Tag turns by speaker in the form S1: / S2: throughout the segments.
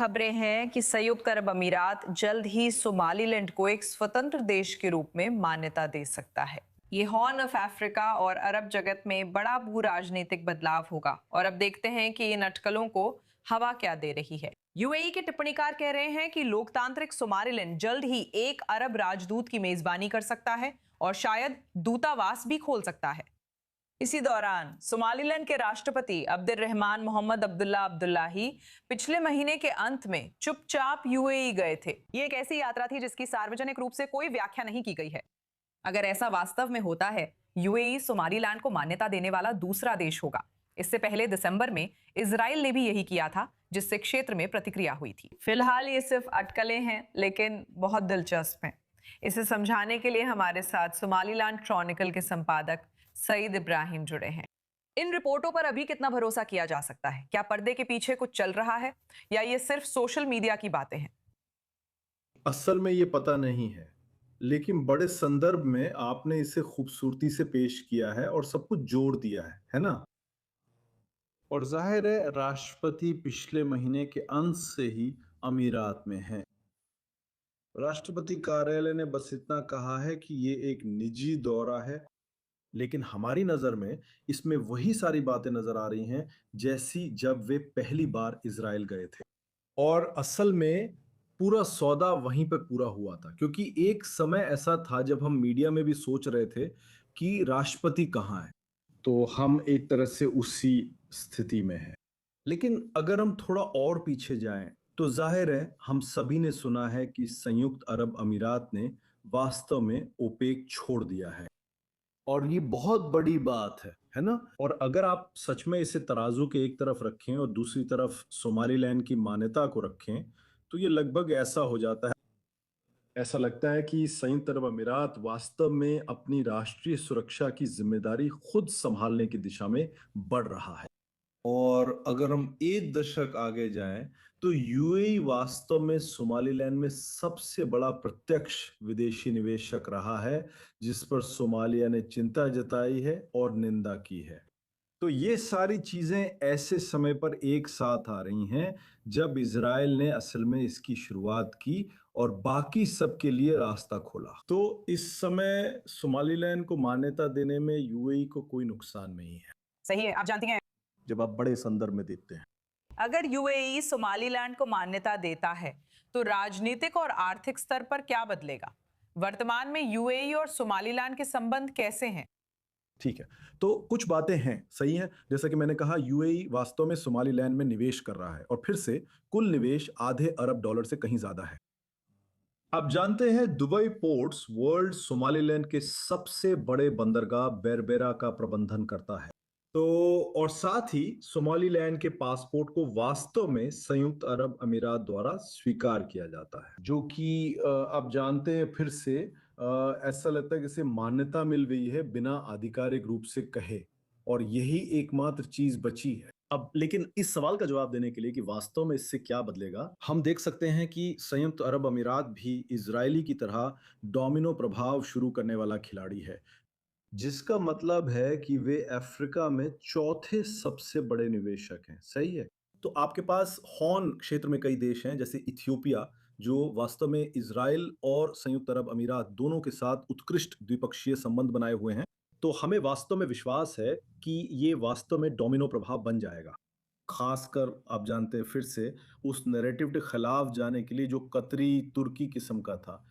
S1: खबरें हैं कि संयुक्त अरब अमीरात जल्द ही सोमालीलैंड को एक स्वतंत्र देश के रूप में मान्यता दे सकता है। ये हॉर्न ऑफ अफ्रीका और अरब जगत में बड़ा भू राजनीतिक बदलाव होगा और अब देखते हैं कि इन अटकलों को हवा क्या दे रही है। यूएई के टिप्पणीकार कह रहे हैं कि लोकतांत्रिक सोमालीलैंड जल्द ही एक अरब राजदूत की मेजबानी कर सकता है और शायद दूतावास भी खोल सकता है। इसी दौरान सोमालीलैंड के राष्ट्रपति अब्दुर्रहमान मोहम्मद अब्दुल्ला अब्दुल्लाही पिछले महीने के अंत में चुपचाप यूएई गए थे। ये एक ऐसी यात्रा थी जिसकी सार्वजनिक रूप से कोई व्याख्या नहीं की गई है। अगर ऐसा वास्तव में होता है, यूएई सोमालीलैंड को मान्यता देने वाला दूसरा देश होगा। इससे पहले दिसंबर में इजराइल ने भी यही किया था, जिससे क्षेत्र में प्रतिक्रिया हुई थी। फिलहाल ये सिर्फ अटकलें हैं, लेकिन बहुत दिलचस्प हैं। इसे समझाने के लिए हमारे साथ सोमालीलैंड क्रॉनिकल के संपादक सईद इब्राहिम जुड़े हैं। इन रिपोर्टों पर अभी कितना भरोसा किया जा सकता है? क्या पर्दे के पीछे कुछ चल रहा है या ये सिर्फ सोशल मीडिया की बातें हैं?
S2: असल में ये पता नहीं है, लेकिन बड़े संदर्भ में आपने इसे खूबसूरती से पेश किया है और सब कुछ जोड़ दिया है ना? और जाहिर है राष्ट्रपति पिछले महीने के अंत से ही अमीरात में हैं। राष्ट्रपति कार्यालय ने बस इतना कहा है कि ये एक निजी दौरा है, लेकिन हमारी नजर में इसमें वही सारी बातें नजर आ रही हैं जैसी जब वे पहली बार इजराइल गए थे। और असल में पूरा सौदा वहीं पर पूरा हुआ था, क्योंकि एक समय ऐसा था जब हम मीडिया में भी सोच रहे थे कि राष्ट्रपति कहाँ है, तो हम एक तरह से उसी स्थिति में हैं। लेकिन अगर हम थोड़ा और पीछे जाएं तो जाहिर है हम सभी ने सुना है कि संयुक्त अरब अमीरात ने वास्तव में ओपेक छोड़ दिया है और ये बहुत बड़ी बात है ना? और अगर आप सच में इसे तराजू के एक तरफ रखें और दूसरी तरफ सोमालीलैंड की मान्यता को रखें तो ये लगभग ऐसा हो जाता है, ऐसा लगता है कि संयुक्त अरब अमीरात वास्तव में अपनी राष्ट्रीय सुरक्षा की जिम्मेदारी खुद संभालने की दिशा में बढ़ रहा है। और अगर हम एक दशक आगे जाएं तो यूएई वास्तव में सोमालीलैंड में सबसे बड़ा प्रत्यक्ष विदेशी निवेशक रहा है, जिस पर सोमालिया ने चिंता जताई है और निंदा की है। तो ये सारी चीजें ऐसे समय पर एक साथ आ रही हैं जब इजराइल ने असल में इसकी शुरुआत की और बाकी सबके लिए रास्ता खोला। तो इस समय सोमालीलैंड को मान्यता देने में यूएई को कोई नुकसान नहीं है।
S1: सही है। आप जानती हैं,
S2: जब आप बड़े संदर्भ में देखते हैं,
S1: अगर यूएई सोमालीलैंड को मान्यता देता है तो राजनीतिक और आर्थिक स्तर पर क्या बदलेगा? वर्तमान में यूएई और सोमालीलैंड के संबंध कैसे हैं?
S2: ठीक है, तो कुछ बातें हैं, सही है। जैसा कि मैंने कहा, यूएई वास्तव में सोमालीलैंड में निवेश कर रहा है और फिर से कुल निवेश आधे अरब डॉलर से कहीं ज्यादा है। आप जानते हैं दुबई पोर्ट्स वर्ल्ड सोमालीलैंड के सबसे बड़े बंदरगाह बेरबेरा का प्रबंधन करता है। तो और साथ ही सोमालीलैंड के पासपोर्ट को वास्तव में संयुक्त अरब अमीरात द्वारा स्वीकार किया जाता है, जो कि आप जानते हैं फिर से ऐसा लगता है कि इसे मान्यता मिल गई है बिना आधिकारिक रूप से कहे, और यही एकमात्र चीज बची है अब। लेकिन इस सवाल का जवाब देने के लिए कि वास्तव में इससे क्या बदलेगा, हम देख सकते हैं कि संयुक्त अरब अमीरात भी इजरायली की तरह डोमिनो प्रभाव शुरू करने वाला खिलाड़ी है, जिसका मतलब है कि वे अफ्रीका में चौथे सबसे बड़े निवेशक हैं। सही है। तो आपके पास हॉर्न क्षेत्र में कई देश हैं, जैसे इथियोपिया, जो वास्तव में इजराइल और संयुक्त अरब अमीरात दोनों के साथ उत्कृष्ट द्विपक्षीय संबंध बनाए हुए हैं। तो हमें वास्तव में विश्वास है कि ये वास्तव में डोमिनो प्रभाव बन जाएगा। खासकर आप जानते हैं फिर से उस नैरेटिव के खिलाफ जाने के लिए जो कतरी तुर्की किस्म का था,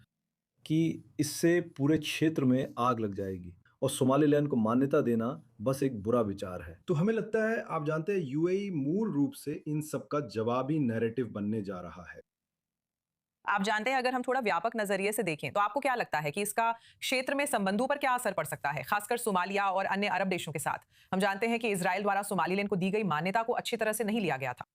S2: कि इससे पूरे क्षेत्र में आग लग जाएगी और सोमालीलैंड को मान्यता देना बस एक बुरा विचार है। तो हमें लगता है, आप जानते हैं, यूएई मूल रूप से इन सब का जवाबी नैरेटिव बनने जा रहा है।
S1: आप जानते हैं, अगर हम थोड़ा व्यापक नजरिए से देखें तो आपको क्या लगता है कि इसका क्षेत्र में संबंधों पर क्या असर पड़ सकता है, खासकर सोमालिया और अन्य अरब देशों के साथ? हम जानते हैं कि इजराइल द्वारा सोमालीलैंड को दी गई मान्यता को अच्छी तरह से नहीं लिया गया था।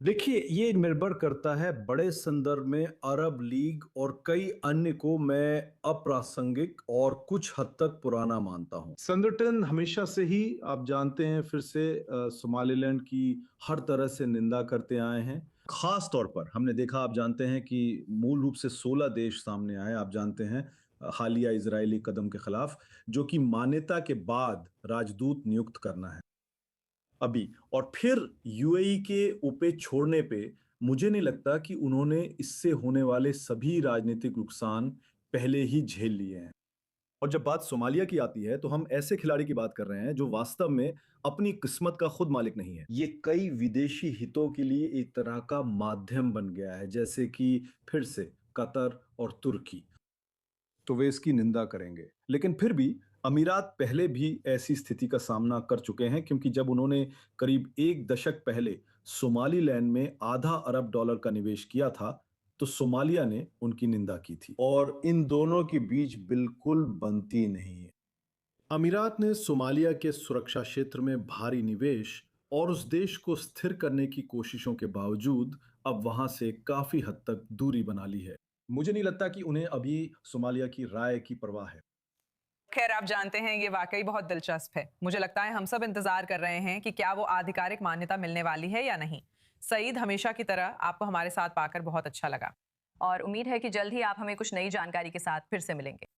S2: देखिए, ये निर्भर करता है बड़े संदर्भ में अरब लीग और कई अन्य को मैं अप्रासंगिक और कुछ हद तक पुराना मानता हूं। संगठन हमेशा से ही, आप जानते हैं, फिर से सोमालीलैंड की हर तरह से निंदा करते आए हैं। खास तौर पर हमने देखा, आप जानते हैं, कि मूल रूप से 16 देश सामने आए, आप जानते हैं, हालिया इजरायली कदम के खिलाफ, जो कि मान्यता के बाद राजदूत नियुक्त करना है अभी। और फिर यूएई के ओपेक छोड़ने पे मुझे नहीं लगता कि उन्होंने इससे होने वाले सभी राजनीतिक नुकसान पहले ही झेल लिए हैं। और जब बात सोमालिया की आती है तो हम ऐसे खिलाड़ी की बात कर रहे हैं जो वास्तव में अपनी किस्मत का खुद मालिक नहीं है। ये कई विदेशी हितों के लिए एक तरह का माध्यम बन गया है, जैसे कि फिर से कतर और तुर्की। तो वे इसकी निंदा करेंगे, लेकिन फिर भी अमीरात पहले भी ऐसी स्थिति का सामना कर चुके हैं, क्योंकि जब उन्होंने करीब एक दशक पहले सोमालीलैंड में $0.5 अरब का निवेश किया था, तो सोमालिया ने उनकी निंदा की थी और इन दोनों के बीच बिल्कुल बनती नहीं है। अमीरात ने सोमालिया के सुरक्षा क्षेत्र में भारी निवेश और उस देश को स्थिर करने की कोशिशों के बावजूद अब वहां से काफी हद तक दूरी बना ली है। मुझे नहीं लगता कि उन्हें अभी सोमालिया की राय की परवाह है।
S1: खैर, आप जानते हैं ये वाकई बहुत दिलचस्प है। मुझे लगता है हम सब इंतजार कर रहे हैं कि क्या वो आधिकारिक मान्यता मिलने वाली है या नहीं। सईद, हमेशा की तरह आपको हमारे साथ पाकर बहुत अच्छा लगा।
S3: और उम्मीद है कि जल्द ही आप हमें कुछ नई जानकारी के साथ फिर से मिलेंगे।